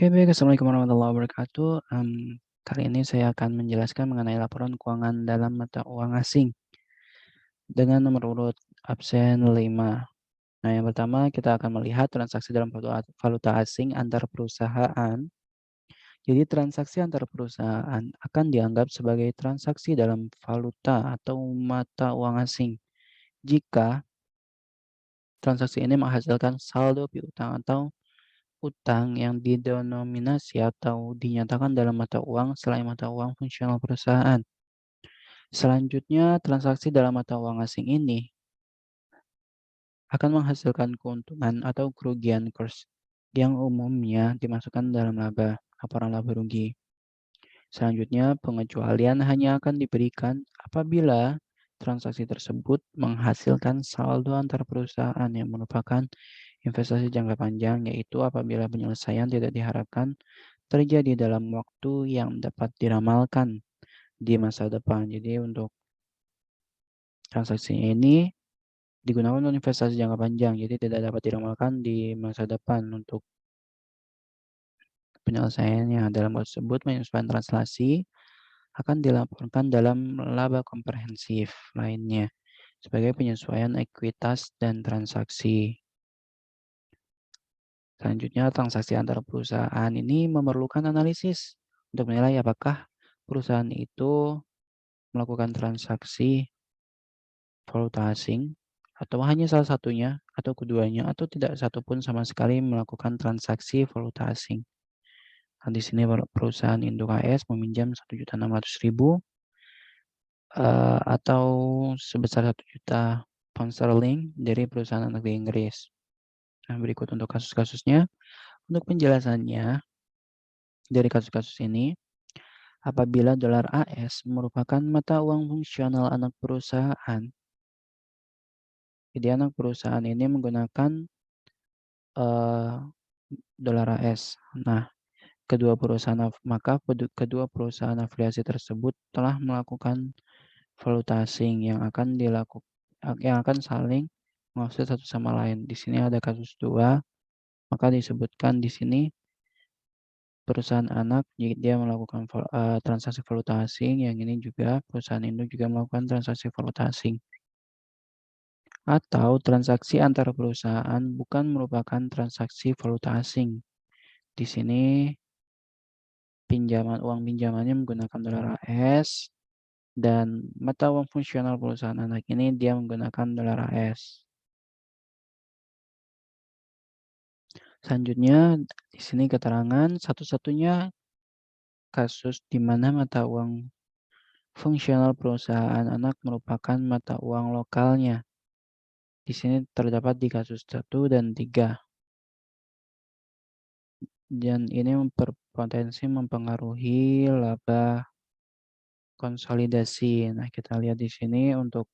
Oke, baik. Assalamualaikum warahmatullahi wabarakatuh. Kali ini saya akan menjelaskan mengenai laporan keuangan dalam mata uang asing dengan nomor urut absen 5. Nah, yang pertama kita akan melihat transaksi dalam valuta asing antar perusahaan. Jadi transaksi antar perusahaan akan dianggap sebagai transaksi dalam valuta atau mata uang asing jika transaksi ini menghasilkan saldo piutang atau utang yang didenominasi atau dinyatakan dalam mata uang selain mata uang fungsional perusahaan. Selanjutnya, transaksi dalam mata uang asing ini akan menghasilkan keuntungan atau kerugian kurs yang umumnya dimasukkan dalam laporan laba rugi. Selanjutnya, pengecualian hanya akan diberikan apabila transaksi tersebut menghasilkan saldo antar perusahaan yang merupakan investasi jangka panjang, yaitu apabila penyelesaian tidak diharapkan terjadi dalam waktu yang dapat diramalkan di masa depan. Jadi untuk transaksi ini digunakan untuk investasi jangka panjang, jadi tidak dapat diramalkan di masa depan untuk penyelesaiannya. Dalam hal tersebut, penyesuaian translasi akan dilaporkan dalam laba komprehensif lainnya sebagai penyesuaian ekuitas dan transaksi. Selanjutnya, transaksi antar perusahaan ini memerlukan analisis untuk menilai apakah perusahaan itu melakukan transaksi valuta asing atau hanya salah satunya atau keduanya atau tidak satupun sama sekali melakukan transaksi valuta asing. Nah, di sini perusahaan Induk AS meminjam 1.600.000 atau sebesar 1 juta pound sterling dari perusahaan anak di Inggris. Nah, berikut untuk kasus-kasusnya. Untuk penjelasannya dari kasus-kasus ini, apabila dolar AS merupakan mata uang fungsional anak perusahaan, jadi anak perusahaan ini menggunakan uh, dolar AS. Nah, kedua perusahaan afiliasi tersebut telah melakukan valuta asing yang akan saling mengakses satu sama lain. Di sini ada kasus 2, maka disebutkan di sini perusahaan anak dia melakukan transaksi valuta asing, yang ini juga perusahaan induk juga melakukan transaksi valuta asing. Atau transaksi antar perusahaan bukan merupakan transaksi valuta asing. Di sini uang pinjamannya menggunakan dolar AS dan mata uang fungsional perusahaan anak ini dia menggunakan dolar AS. Selanjutnya di sini keterangan satu-satunya kasus di mana mata uang fungsional perusahaan anak merupakan mata uang lokalnya. Di sini terdapat di kasus 1 dan 3. Dan ini berpotensi mempengaruhi laba konsolidasi. Nah, kita lihat di sini untuk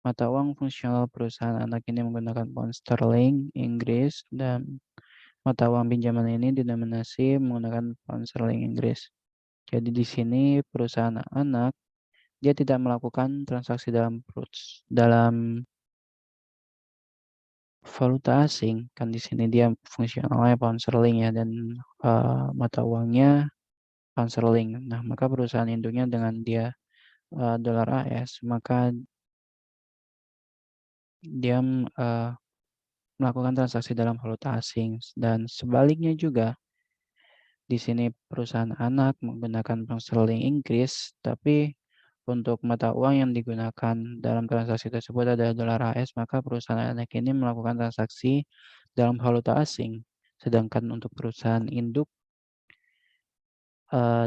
mata uang fungsional perusahaan anak ini menggunakan pound sterling Inggris dan mata uang pinjaman ini didenominasi menggunakan pound sterling Inggris. Jadi di sini perusahaan anak dia tidak melakukan transaksi dalam valuta asing, kan di sini dia fungsionalnya pound sterling ya dan mata uangnya pound sterling. Nah, maka perusahaan induknya dengan dia dolar AS, maka dia melakukan transaksi dalam valuta asing dan sebaliknya juga di sini perusahaan anak menggunakan pound sterling Inggris, tapi untuk mata uang yang digunakan dalam transaksi tersebut adalah dolar AS, maka perusahaan anak ini melakukan transaksi dalam valuta asing. Sedangkan untuk perusahaan induk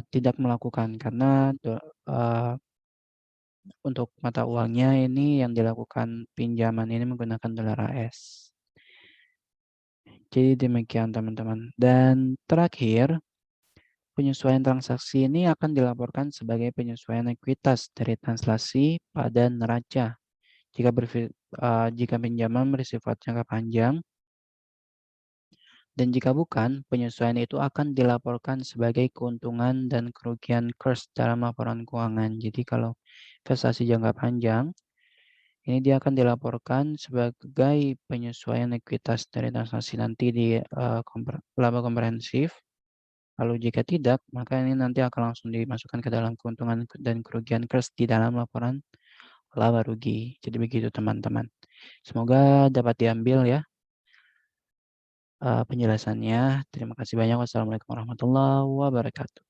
tidak melakukan karena untuk mata uangnya ini yang dilakukan pinjaman ini menggunakan dolar AS. Jadi demikian teman-teman. Dan terakhir, penyesuaian transaksi ini akan dilaporkan sebagai penyesuaian ekuitas dari translasi pada neraca. Jika pinjaman bersifat jangka panjang, dan jika bukan, penyesuaian itu akan dilaporkan sebagai keuntungan dan kerugian kurs dalam laporan keuangan. Jadi kalau investasi jangka panjang, ini dia akan dilaporkan sebagai penyesuaian ekuitas dari transaksi nanti di laba komprehensif. Lalu jika tidak, maka ini nanti akan langsung dimasukkan ke dalam keuntungan dan kerugian KRS di dalam laporan laba rugi. Jadi begitu teman-teman. Semoga dapat diambil ya penjelasannya. Terima kasih banyak. Wassalamualaikum warahmatullahi wabarakatuh.